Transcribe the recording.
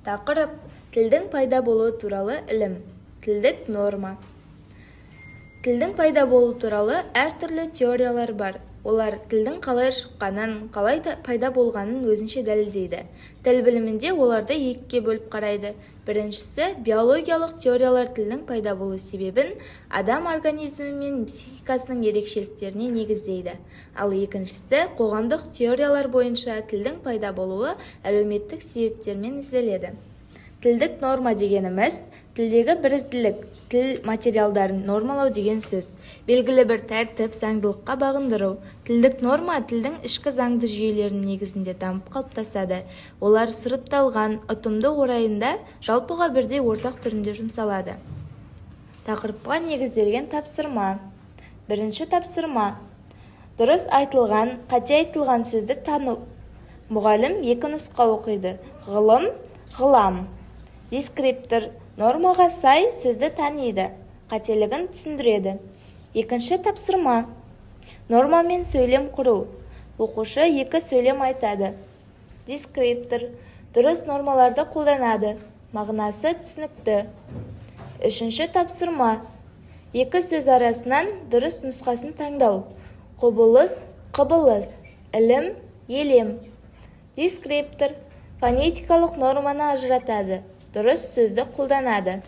Тақырып: тілдің пайда болуы туралы ілім. Тілдік норма. Тілдің пайда болуы туралы әртүрлі теориялар бар. Олар тілдің қалай шыққанын, қалай пайда болғанын өзінше дәлелдейді. Тіл білімінде оларды екіге бөліп қарайды. Біріншісі, биологиялық теориялар тілдің пайда болу себебін адам организмі мен психикасының ерекшеліктеріне негіздейді. Ал екіншісі, қоғамдық теориялар бойынша тілдің пайда болуы әлеуметтік себептермен ізделеді. Тілдік норма дегеніміз тілдегі бірізділік, тіл материалдарын нормалау деген сөз. Белгілі бір тәртіп, заңдылыққа бағындыру. Тілдік норма тілдің ішкі заңды жүйелерінің негізінде дамып қалыптасады. Олар сұрыпталған, ұтымды орайында жалпыға бірдей ортақ түрінде жұмсалады. Тақырыпқа негізделген тапсырма. Бірінші тапсырма. Дұрыс айтылған, қате айтылған сөзді тану. Мұғалім екі нұсқа оқиды. Ғылым, ғылам. Дескриптор нормаға сай сөзді таниды, қателігін түсіндіреді. Екінші тапсырма. Норма мен сөйлем құру. Оқушы екі сөйлем айтады. Дескриптор дұрыс нормаларды қолданады, мағынасы түсінікті. Үшінші тапсырма. Екі сөз арасынан дұрыс нұсқасын таңдау. Құбылыс, қыбылыс, ілім, елем. Дескриптор фонетикалық норманы ажыратады, дұрыс сөзді қолданады.